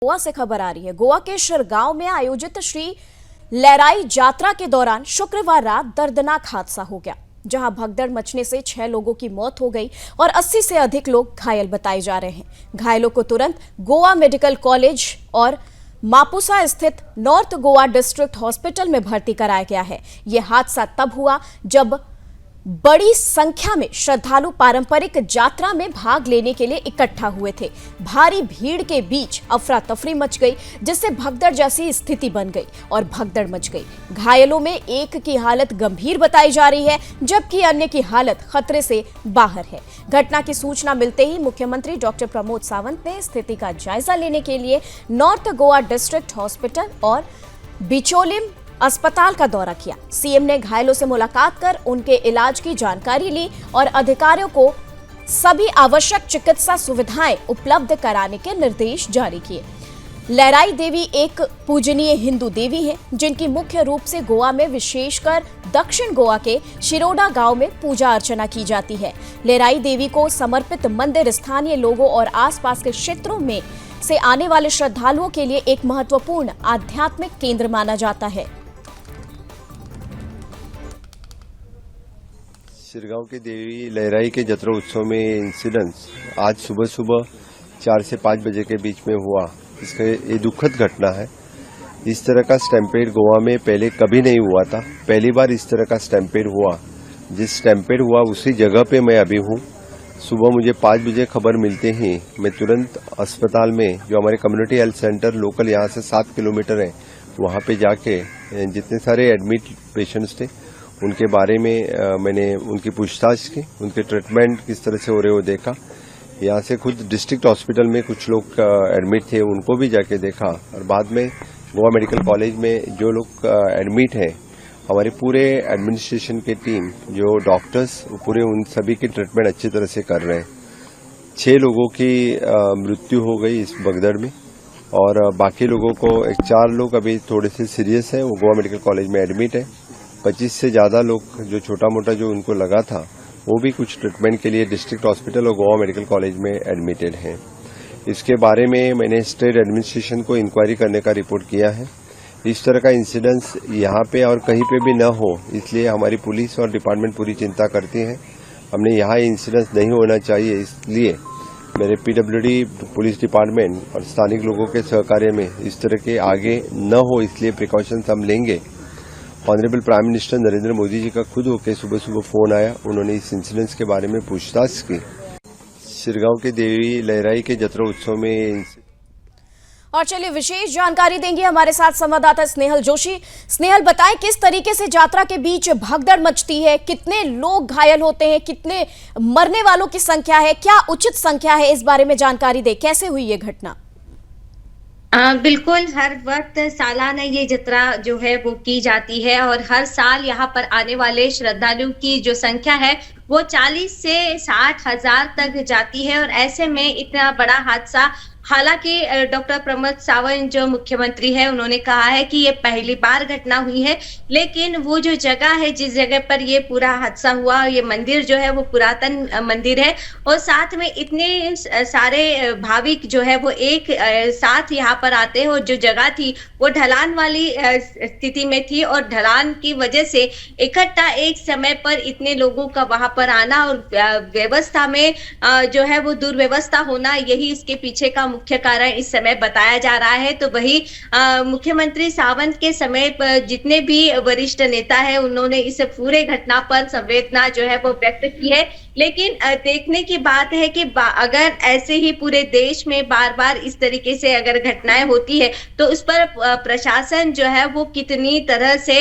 गोवा से खबर आ रही है। गोवा के शिरगांव में आयोजित श्री लहराई यात्रा के दौरान शुक्रवार रात दर्दनाक हादसा हो गया, जहां भगदड़ मचने से 6 लोगों की मौत हो गई और 80 से अधिक लोग घायल बताए जा रहे हैं। घायलों को तुरंत गोवा मेडिकल कॉलेज और मापुसा स्थित नॉर्थ गोवा डिस्ट्रिक्ट हॉस्पिटल में भर्ती कराया गया है। यह हादसा तब हुआ जब बड़ी संख्या में श्रद्धालु पारंपरिक यात्रा में भाग लेने के लिए इकट्ठा हुए थे। भारी भीड़ के बीच अफरा तफरी मच गई, जिससे भगदड़ जैसी स्थिति बन गई और भगदड़ मच गई। घायलों में एक की हालत गंभीर बताई जा रही है, जबकि अन्य की हालत खतरे से बाहर है। घटना की सूचना मिलते ही मुख्यमंत्री डॉक्टर प्रमोद सावंत ने स्थिति का जायजा लेने के लिए नॉर्थ गोवा डिस्ट्रिक्ट हॉस्पिटल और बिचोलिम अस्पताल का दौरा किया। सीएम ने घायलों से मुलाकात कर उनके इलाज की जानकारी ली और अधिकारियों को सभी आवश्यक चिकित्सा सुविधाएं उपलब्ध कराने के निर्देश जारी किए। लहराई देवी एक पूजनीय हिंदू देवी है, जिनकी मुख्य रूप से गोवा में विशेषकर दक्षिण गोवा के शिरोडा गांव में पूजा अर्चना की जाती है। लहराई देवी को समर्पित मंदिर स्थानीय लोगों और आसपास के क्षेत्रों में से आने वाले श्रद्धालुओं के लिए एक महत्वपूर्ण आध्यात्मिक केंद्र माना जाता है। शिरगांव के देवी लहराई के जत्रा उत्सव में इंसिडेंस आज सुबह सुबह 4 से 5 बजे के बीच में हुआ। इसका ये दुखद घटना है। इस तरह का स्टैम्पेड गोवा में पहले कभी नहीं हुआ था। पहली बार इस तरह का स्टैम्पेड हुआ। जिस स्टैम्पेड हुआ उसी जगह पे मैं अभी हूँ। सुबह मुझे 5 बजे खबर मिलते ही मैं तुरंत अस्पताल में, जो हमारे कम्युनिटी हेल्थ सेंटर लोकल यहाँ से 7 किलोमीटर है, वहाँ पे जाके जितने सारे एडमिट पेशेंट्स थे उनके बारे में मैंने उनकी पूछताछ की, उनके ट्रीटमेंट किस तरह से हो रहे वो देखा। यहाँ से खुद डिस्ट्रिक्ट हॉस्पिटल में कुछ लोग एडमिट थे, उनको भी जाके देखा। और बाद में गोवा मेडिकल कॉलेज में जो लोग एडमिट हैं, हमारे पूरे एडमिनिस्ट्रेशन की टीम, जो डॉक्टर्स, पूरे उन सभी की ट्रीटमेंट अच्छी तरह से कर रहे हैं। 6 लोगों की मृत्यु हो गई इस भगदड़ में और बाकी लोगों को 4 लोग अभी थोड़े से सीरियस हैं, वो गोवा मेडिकल कॉलेज में एडमिट है। 25 से ज़्यादा लोग जो छोटा मोटा जो उनको लगा था वो भी कुछ ट्रीटमेंट के लिए डिस्ट्रिक्ट हॉस्पिटल और गोवा मेडिकल कॉलेज में एडमिटेड हैं। इसके बारे में मैंने स्टेट एडमिनिस्ट्रेशन को इंक्वायरी करने का रिपोर्ट किया है। इस तरह का इंसिडेंस यहाँ पे और कहीं पे भी न हो, इसलिए हमारी पुलिस और डिपार्टमेंट पूरी चिंता करती है। हमने यहाँ इंसिडेंस नहीं होना चाहिए, इसलिए मेरे पीडब्ल्यूडी पुलिस डिपार्टमेंट और स्थानिक लोगों के सहकार्य में इस तरह के आगे न हो, इसलिए प्रिकॉशंस हम लेंगे। Honourable prime minister Narendra Modi ji का खुद होकर सुबह सुबह फोन आया, उन्होंने इस इंसिडेंस के बारे में पूछताछ की। शिरगांव के देवी लहराई के जत्रा उत्सव में और चलिए विशेष जानकारी देंगे हमारे साथ संवाददाता स्नेहल जोशी। स्नेहल, बताएं किस तरीके से यात्रा के बीच भगदड़ मचती है, कितने लोग घायल होते हैं, कितने मरने वालों की संख्या है, क्या उचित संख्या है, इस बारे में जानकारी दें। कैसे हुई ये घटना? बिल्कुल, हर वक्त सालाना ये जत्रा जो है वो की जाती है और हर साल यहाँ पर आने वाले श्रद्धालुओं की जो संख्या है वो 40 से 60 हजार तक जाती है। और ऐसे में इतना बड़ा हादसा, हालांकि डॉक्टर प्रमोद सावंत जो मुख्यमंत्री है, उन्होंने कहा है कि ये पहली बार घटना हुई है, लेकिन वो जो जगह है, जिस जगह पर ये पूरा हादसा हुआ, ये मंदिर जो है वो पुरातन मंदिर है और साथ में इतने सारे भाविक जो है वो एक साथ यहाँ पर आते हैं। और जो जगह थी वो ढलान वाली स्थिति में थी और ढलान की वजह से इकट्ठा एक समय पर इतने लोगों का वहां पर आना और व्यवस्था में जो है वो दुर्व्यवस्था होना, यही इसके पीछे का मुख्य कारण इस समय बताया जा रहा है। तो वही मुख्यमंत्री सावंत के समय पर जितने भी वरिष्ठ नेता है, उन्होंने इस पूरे घटना पर संवेदना जो है वो व्यक्त की है। लेकिन देखने की बात है कि अगर ऐसे ही पूरे देश में बार बार इस तरीके से अगर घटनाएं होती है तो उस पर प्रशासन जो है वो कितनी तरह से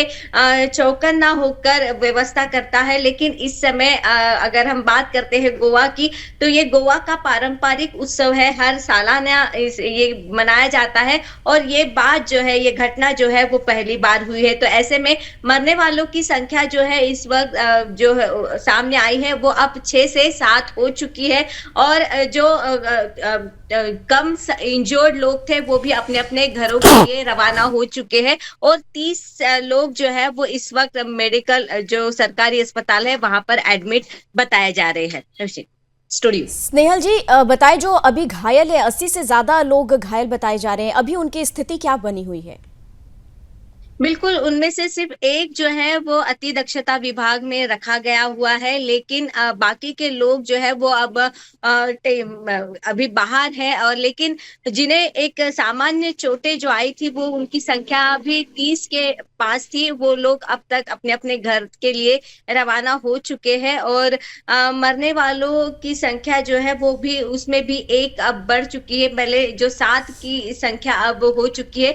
चौकन्ना होकर व्यवस्था करता है। लेकिन इस समय अगर हम बात करते हैं गोवा की, तो ये गोवा का पारंपरिक उत्सव है, हर सालाना ये मनाया जाता है और ये बात जो है, ये घटना जो है वो पहली बार हुई है। तो ऐसे में मरने वालों की संख्या जो है इस वक्त जो सामने आई है वो अब 6 से 7 हो चुकी है और जो कम इंजर्ड लोग थे वो भी अपने अपने घरों के लिए रवाना हो चुके हैं और 30 लोग जो है वो इस वक्त मेडिकल जो सरकारी अस्पताल है वहां पर एडमिट बताए जा रहे हैं। स्टूडियो। स्नेहल जी, बताएं, जो अभी घायल है, 80 से ज्यादा लोग घायल बताए जा रहे हैं, अभी उनकी स्थिति क्या बनी हुई है? बिल्कुल, उनमें से सिर्फ एक जो है वो अति दक्षता विभाग में रखा गया हुआ है, लेकिन बाकी के लोग जो है वो अब अभी बाहर है। और लेकिन जिन्हें एक सामान्य चोटें जो आई थी वो उनकी संख्या अभी 30 के पास थी। वो लोग अब तक अपने-अपने घर के लिए रवाना हो चुके हैं और मरने वालों की संख्या जो है वो भी उसमें भी एक अब बढ़ चुकी है। पहले जो 7 की संख्या अब हो चुकी है।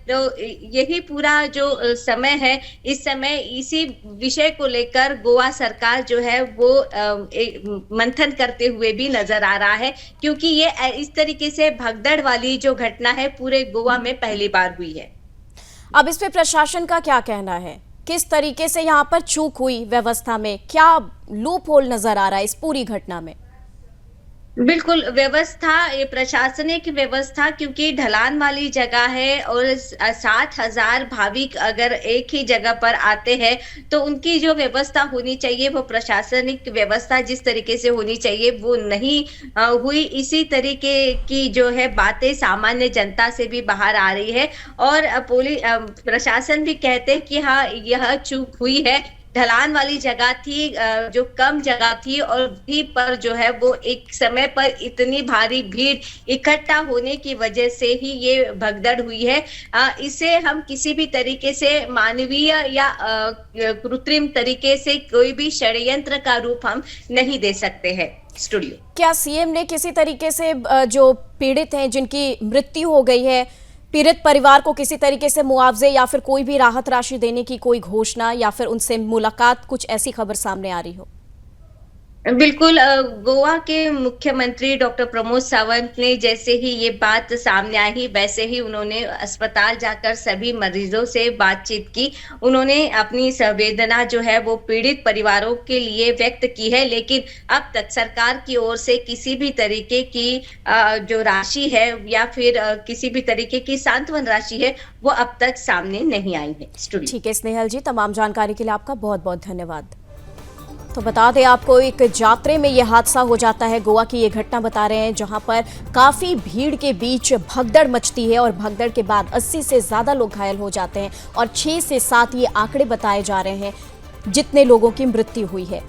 तो यही पूरा जो समय है, इस समय इसी विषय को लेकर गोवा सरकार जो है वो मंथन करते हुए भी नजर आ रहा है, क्योंकि ये इस तरीके से भगदड़ वाली जो घटना है पूरे गोवा में पहली बार हुई है। अब इस पे प्रशासन का क्या कहना है? किस तरीके से यहाँ पर चूक हुई व्यवस्था में? क्या लूप होल नजर आ रहा है इस पूरी घटना में? बिल्कुल, व्यवस्था, ये प्रशासनिक व्यवस्था, क्योंकि ढलान वाली जगह है और 60,000 भाविक अगर एक ही जगह पर आते हैं तो उनकी जो व्यवस्था होनी चाहिए, वो प्रशासनिक व्यवस्था जिस तरीके से होनी चाहिए वो नहीं हुई। इसी तरीके की जो है बातें सामान्य जनता से भी बाहर आ रही है और प्रशासन भी कहते हैं कि हाँ, यह चूक हुई है। ढलान वाली जगह थी, जो कम जगह थी और वहीं पर जो है वो एक समय पर इतनी भारी भीड़ इकट्ठा होने की वजह से ही ये भगदड़ हुई है। इसे हम किसी भी तरीके से मानवीय या कृत्रिम तरीके से कोई भी षड्यंत्र का रूप हम नहीं दे सकते हैं। स्टूडियो। क्या सीएम ने किसी तरीके से जो पीड़ित हैं, जिनकी मृत्यु हो गई है, पीड़ित परिवार को किसी तरीके से मुआवजे या फिर कोई भी राहत राशि देने की कोई घोषणा या फिर उनसे मुलाकात, कुछ ऐसी खबर सामने आ रही हो? बिल्कुल, गोवा के मुख्यमंत्री डॉक्टर प्रमोद सावंत ने जैसे ही ये बात सामने आई, वैसे ही उन्होंने अस्पताल जाकर सभी मरीजों से बातचीत की। उन्होंने अपनी संवेदना जो है वो पीड़ित परिवारों के लिए व्यक्त की है, लेकिन अब तक सरकार की ओर से किसी भी तरीके की जो राशि है या फिर किसी भी तरीके की सांत्वना राशि है वो अब तक सामने नहीं आई है। स्टूडियो। ठीक है स्नेहल जी, तमाम जानकारी के लिए आपका बहुत बहुत धन्यवाद। तो बता दें आपको, एक जात्रे में यह हादसा हो जाता है। गोवा की ये घटना बता रहे हैं, जहां पर काफी भीड़ के बीच भगदड़ मचती है और भगदड़ के बाद 80 से ज्यादा लोग घायल हो जाते हैं और 6 से 7 ये आंकड़े बताए जा रहे हैं जितने लोगों की मृत्यु हुई है।